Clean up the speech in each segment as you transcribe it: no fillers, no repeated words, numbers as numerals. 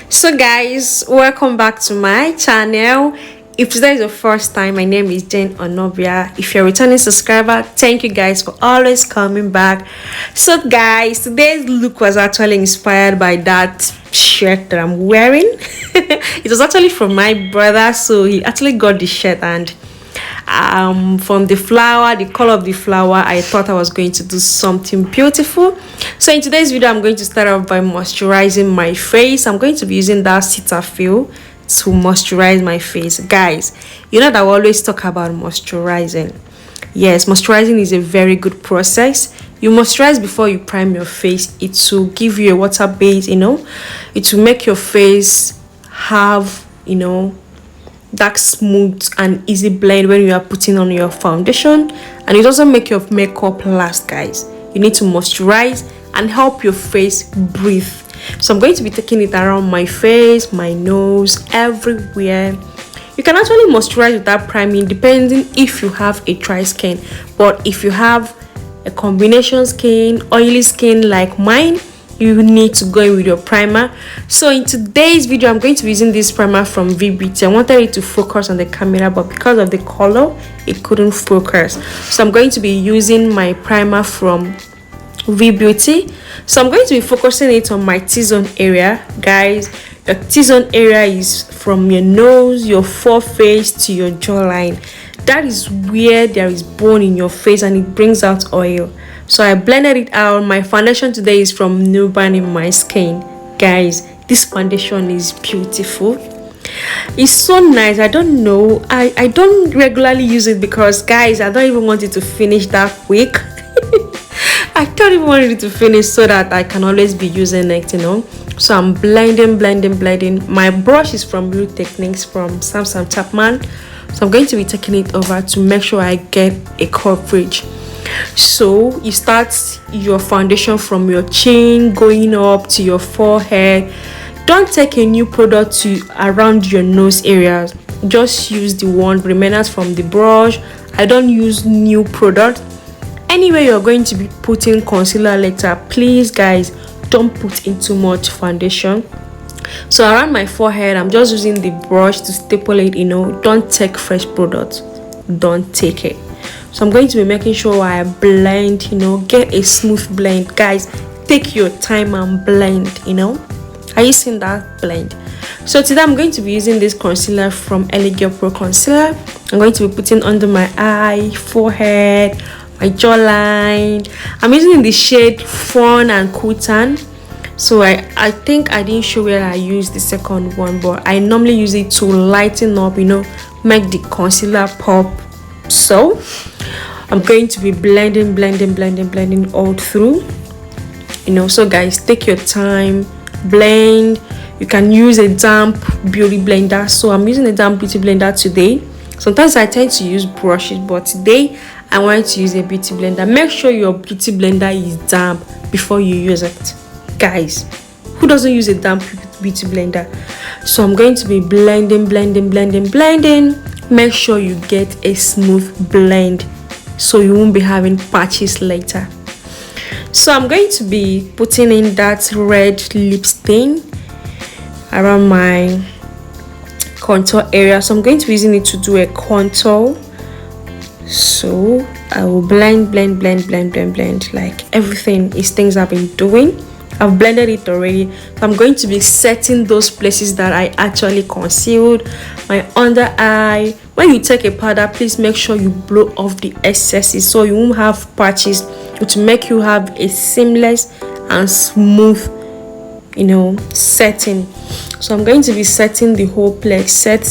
So guys, welcome back to my channel. If today is your first time, my name is Jane Onobia. If you're a returning subscriber, thank you guys for always coming back. So guys, today's look was actually inspired by that shirt that I'm wearing. It was actually from my brother, so he actually got the shirt, and from the flower, the color of the flower, I thought I was going to do something beautiful. So in today's video, I'm going to start off by moisturizing my face. I'm going to be using that Cetaphil to moisturize my face. Guys, you know that we always talk about moisturizing. Yes, moisturizing is a very good process. You moisturize before you prime your face. It will give you a water base, it will make your face have that smooth and easy blend when you are putting on your foundation, and it also make your makeup last. Guys, you need to moisturize and help your face breathe. So I'm going to be taking it around my face, my nose, everywhere. You can actually moisturize without priming, depending if you have a dry skin. But if you have a combination skin, oily skin like mine, you need to go in with your primer. So in today's video, I'm going to be using this primer from V-Beauty. I wanted it to focus on the camera, but because of the color, it couldn't focus. So I'm going to be using my primer from V-Beauty. So I'm going to be focusing it on my T-zone area. Guys, your T-zone area is from your nose, your foreface to your jawline. That is where there is bone in your face, and it brings out oil. So I blended it out. My foundation today is from Nuban in My Skin. Guys, this foundation is beautiful. It's so nice. I don't know, I don't regularly use it because, guys, I don't even want it to finish that quick. I don't even want it to finish so that I can always be using it, So I'm blending. My brush is from Real Techniques from Untitled Chapter. So I'm going to be taking it over to make sure I get a coverage. So you start your foundation from your chin going up to your forehead. Don't take a new product to around your nose area. Just use the one remainers from the brush. I don't use new product. Anyway, you're going to be putting concealer later, please guys, don't put in too much foundation. So around my forehead, I'm just using the brush to staple it. Don't take fresh products, don't take it. So I'm going to be making sure I blend, get a smooth blend. Guys, take your time and blend. Are you seeing that blend? So today I'm going to be using this concealer from Elegio Pro Concealer. I'm going to be putting under my eye, forehead, my jawline. I'm using the shade Fawn and Cool Tan. So I think I didn't show where I used the second one, but I normally use it to lighten up, make the concealer pop. So I'm going to be blending all through. So guys, take your time, blend. You can use a damp beauty blender. So I'm using a damp beauty blender today. Sometimes I tend to use brushes, but today I want to use a beauty blender. Make sure your beauty blender is damp before you use it. Guys, who doesn't use a damp beauty blender? So I'm going to be blending. Make sure you get a smooth blend so you won't be having patches later. So I'm going to be putting in that red lip stain around my contour area. So I'm going to be using it to do a contour. So I will blend like everything is things I've been doing. I've blended it already. So I'm going to be setting those places that I actually concealed. My under eye. When you take a powder, please make sure you blow off the excesses so you won't have patches. It will make you have a seamless and smooth setting. So I'm going to be setting the whole place. Set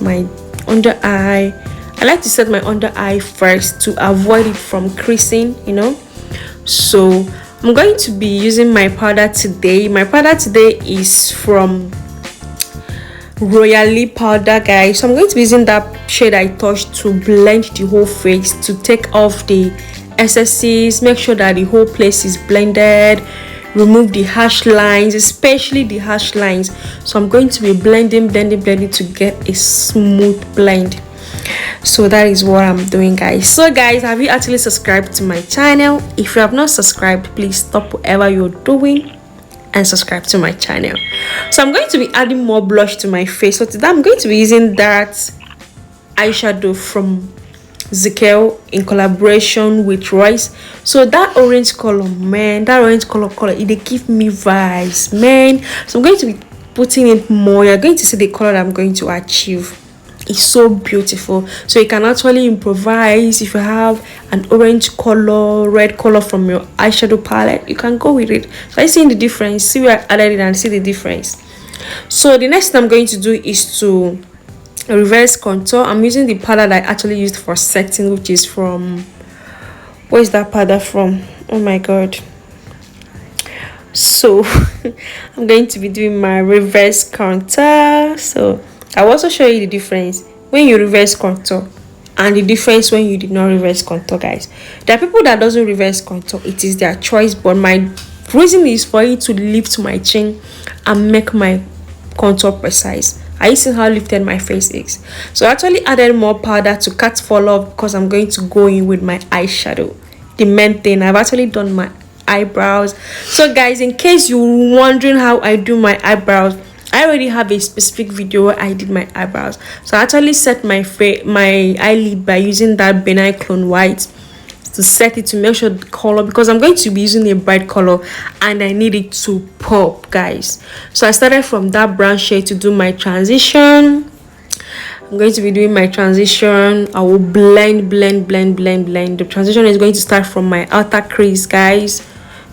my under eye. I like to set my under eye first to avoid it from creasing. So I'm going to be using my powder today. My powder today is from Royally powder, guys. So I'm going to be using that shade I touched to blend the whole face, to take off the excesses, make sure that the whole place is blended, remove the harsh lines, especially the harsh lines. So I'm going to be blending to get a smooth blend. So that is what I'm doing, guys. So guys, have you actually subscribed to my channel? If you have not subscribed, please stop whatever you're doing and subscribe to my channel. So I'm going to be adding more blush to my face. So today I'm going to be using that eyeshadow from Zikel in collaboration with Royce. So that orange color, man, that orange color it give me vibes, man. So I'm going to be putting it more. You're going to see the color that I'm going to achieve. It's so beautiful. So you can actually improvise. If you have an orange color, red color from your eyeshadow palette, you can go with it. So I see the difference. See where I added it and see the difference. So the next thing I'm going to do is to reverse contour. I'm using the powder that I actually used for setting, which is from, where is that powder from? Oh my god. So I'm going to be doing my reverse contour. So I'll also show you the difference when you reverse contour and the difference when you did not reverse contour, guys. There are people that doesn't reverse contour, it is their choice, but my reason is for it to lift my chin and make my contour precise. I see how lifted my face is. So I actually added more powder to cut fall off because I'm going to go in with my eyeshadow. The main thing, I've actually done my eyebrows. So guys, in case you're wondering how I do my eyebrows, I already have a specific video where I did my eyebrows. So I actually set my eyelid by using that benign clone white to set it, to make sure the color, because I'm going to be using a bright color and I need it to pop, guys. So I started from that brown shade to do my transition. I'm going to be doing my transition. I will blend. The transition is going to start from my outer crease, guys.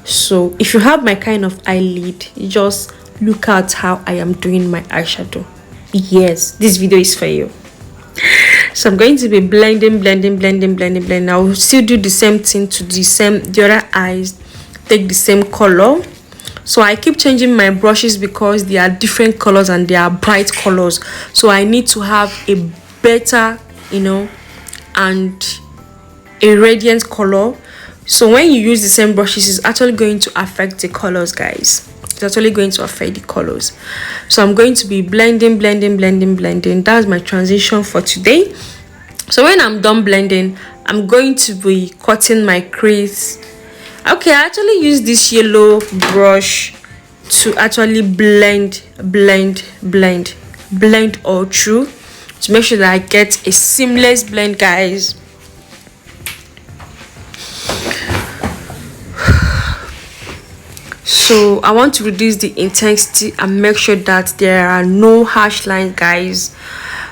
So if you have my kind of eyelid, you just look at how I am doing my eyeshadow. Yes, this video is for you. So I'm going to be blending. I will still do the same thing to the other eyes. Take the same color. So I keep changing my brushes because they are different colors and they are bright colors. So I need to have a better, and a radiant color. So when you use the same brushes, it's actually going to affect the colors, guys. It's actually going to affect the colors. So I'm going to be blending. That's my transition for today. So when I'm done blending, I'm going to be cutting my crease. Okay, I actually use this yellow brush to actually blend all through to make sure that I get a seamless blend, guys. So I want to reduce the intensity and make sure that there are no harsh lines, guys.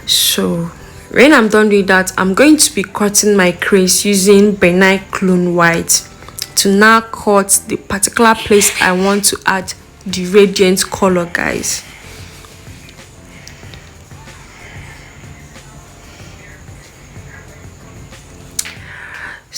So when I'm done with that, I'm going to be cutting my crease using benign clone white to now cut the particular place I want to add the radiant color, guys.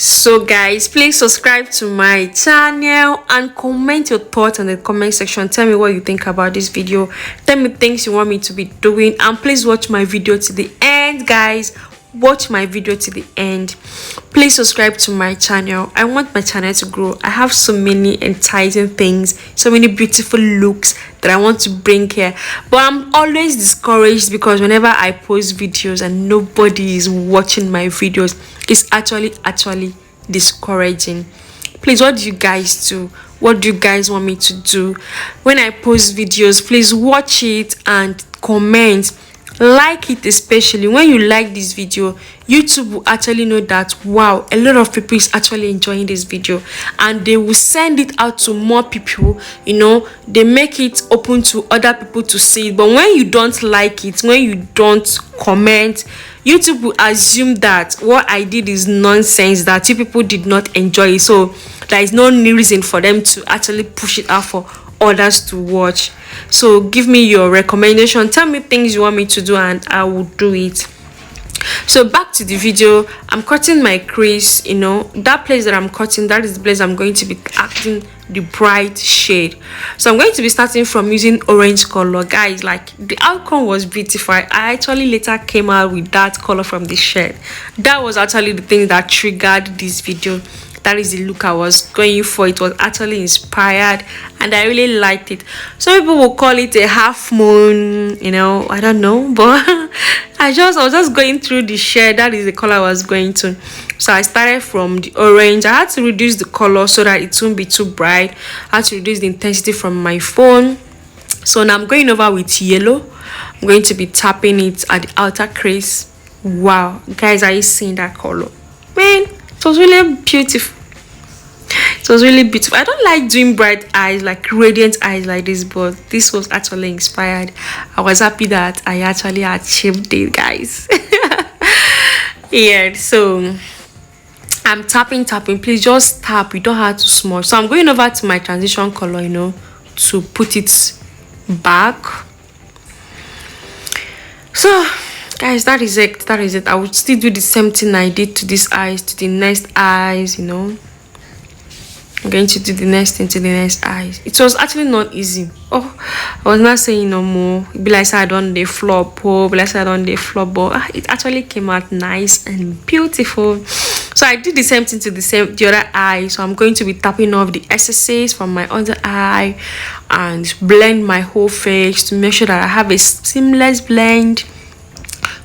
So guys, please subscribe to my channel and comment your thoughts in the comment section. Tell me what you think about this video. Tell me things you want me to be doing, and please watch my video to the end, guys. Watch my video to the end. Please subscribe to my channel. I want my channel to grow. I have so many enticing things, so many beautiful looks that I want to bring here, but I'm always discouraged because whenever I post videos and nobody is watching my videos, it's actually discouraging. Please, what do you guys do? What do you guys want me to do when I post videos? Please watch it and comment, like it. Especially when you like this video, YouTube will actually know that wow, a lot of people is actually enjoying this video, and they will send it out to more people. They make it open to other people to see it. But when you don't like it, when you don't comment, YouTube will assume that what I did is nonsense, that you people did not enjoy it, so there is no reason for them to actually push it out for others to watch. So give me your recommendation, tell me things you want me to do, and I will do it. So back to the video. I'm cutting my crease. That place that I'm cutting, that is the place I'm going to be acting the bright shade. So I'm going to be starting from using orange color, guys. Like, the outcome was beautiful. I actually later came out with that color from the shade. That was actually the thing that triggered this video. That is the look I was going for. It was actually inspired and I really liked it. Some people will call it a half moon, I don't know, but I was just going through the shade. That is the color I was going to. So I started from the orange. I had to reduce the color so that it won't be too bright. I had to reduce the intensity from my phone. So now I'm going over with yellow. I'm going to be tapping it at the outer crease. Wow, guys, are you seeing that color? Man, it was really beautiful. It was really beautiful. I don't like doing bright eyes, like radiant eyes like this, but this was actually inspired. I was happy that I actually achieved it, guys. Yeah, so I'm tapping. Please just tap. You don't have to smudge. So I'm going over to my transition color, to put it back. So guys, that is it. I would still do the same thing I did to this eyes, to the next eyes. I'm going to do the next thing to the next eyes. It was actually not easy. Oh, I was not saying no more. Be like I done the flop, but it actually came out nice and beautiful. So I did the same thing to the other eye. So I'm going to be tapping off the excesses from my other eye and blend my whole face to make sure that I have a seamless blend,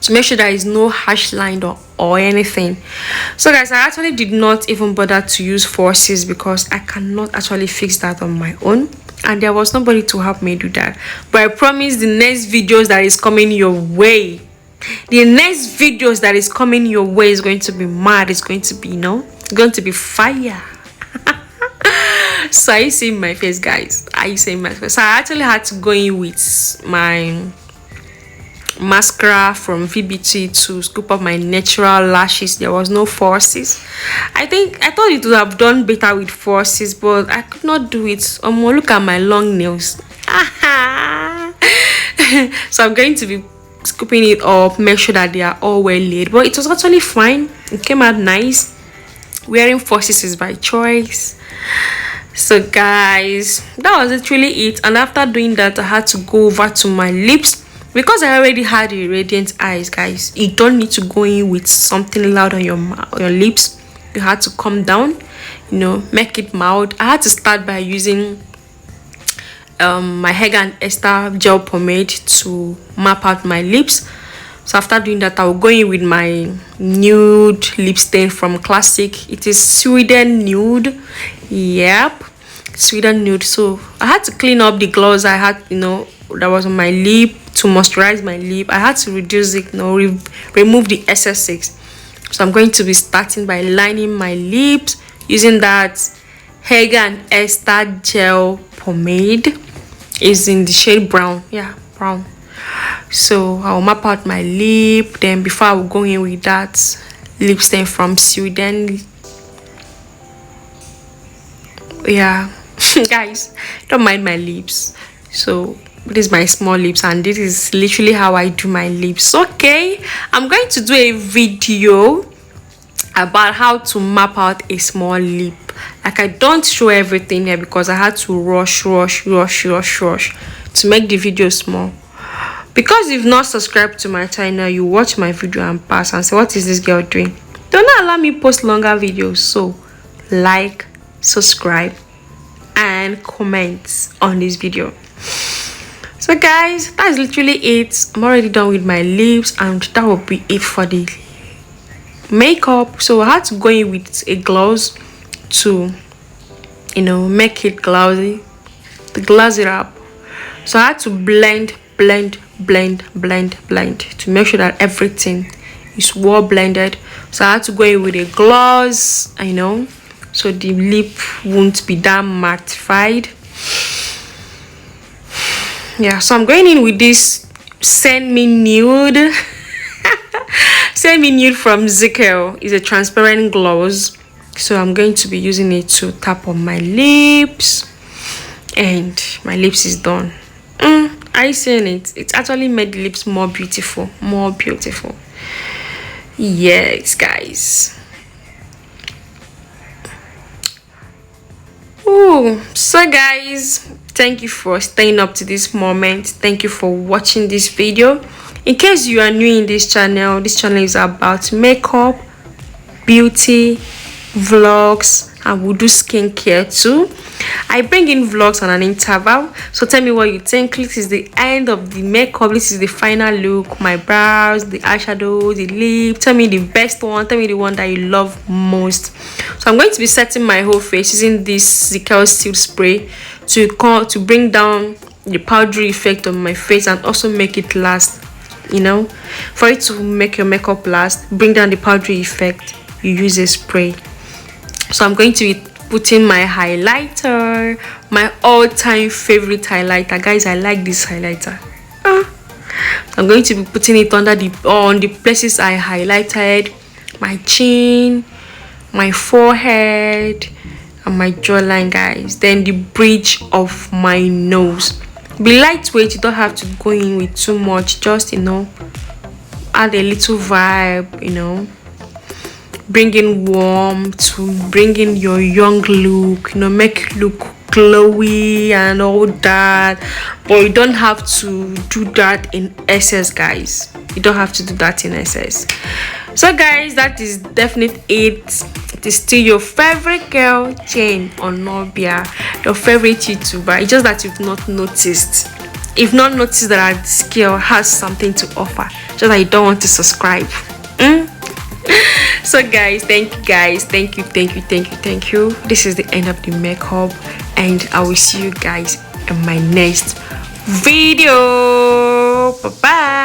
to make sure there is no harsh line or anything. So guys, I actually did not even bother to use forces because I cannot actually fix that on my own, and there was nobody to help me do that. But I promise the next videos that is coming your way, is going to be mad. It's going to be going to be fire. So are you seeing my face, guys? Are you seeing my face? So I actually had to go in with my mascara from VBT to scoop up my natural lashes. There was no forces. I thought it would have done better with forces, but I could not do it. Look at my long nails. So I'm going to be scooping it up, make sure that they are all well laid. But it was actually fine. It came out nice. Wearing forces is by choice. So guys, that was literally it. And after doing that, I had to go over to my lips. Because I already had a radiant eyes, guys, you don't need to go in with something loud on your lips. You had to come down, make it mild. I had to start by using my Hega & Esther gel pomade to map out my lips. So after doing that, I will go in with my nude lip stain from Classic. It is Sweden Nude. Yep, Sweden Nude. So I had to clean up the gloss I had, that was on my lip. To moisturize my lip, I had to reduce it, remove the excess. So I'm going to be starting by lining my lips using that Hega & Esther gel pomade. Is in the shade brown. Yeah, brown. So I'll map out my lip. Then before I will go in with that lip stain from Sweden. Yeah, guys, don't mind my lips. So this is my small lips, and this is literally how I do my lips. Okay, I'm going to do a video about how to map out a small lip. Like, I don't show everything here because I had to rush to make the video small. Because you've not subscribed to my channel, you watch my video and pass and say, what is this girl doing? Do not allow me post longer videos. So like, subscribe and comment on this video. So guys, that's literally it. I'm already done with my lips, and that will be it for the makeup. So I had to go in with a gloss to make it glossy, to gloss it up. So I had to blend to make sure that everything is well blended. So I had to go in with a gloss, so the lip won't be that mattified. Yeah, so I'm going in with this Send Me Nude. Send Me Nude from Zickel. It's a transparent gloss. So I'm going to be using it to tap on my lips. And my lips is done. Are you seeing it? It's actually made the lips more beautiful. Yes, guys. So guys, thank you for staying up to this moment. Thank you for watching this video. In case you are new in this channel is about makeup, beauty, vlogs, and we do skincare too. I bring in vlogs on an interval, so tell me what you think. This is the end of the makeup. This is the final look. My brows, the eyeshadow, the lip. Tell me the best one. Tell me the one that you love most. So I'm going to be setting my whole face using this Zikel Steel Spray to bring down the powdery effect on my face and also make it last. You know, for it to make your makeup last, bring down the powdery effect, you use a spray. So I'm going to be putting my highlighter, my all-time favorite highlighter. Guys, I like this highlighter. I'm going to be putting it on the places I highlighted: my chin, my forehead, and my jawline, guys. Then the bridge of my nose. Be lightweight, you don't have to go in with too much. Just, you know, add a little vibe, you know, bring in warmth, to bring in your young look, you know, make you look glowy and all that. But you don't have to do that in excess, guys. You don't have to do that in excess. So guys, that is definitely it. It is still your favorite girl, Jane Onobia, your favorite YouTuber. It's just that you've not noticed. If not noticed that this girl has something to offer, just that you don't want to subscribe. So guys, thank you guys, thank you. This is the end of the makeup, and I will see you guys in my next video. Bye bye.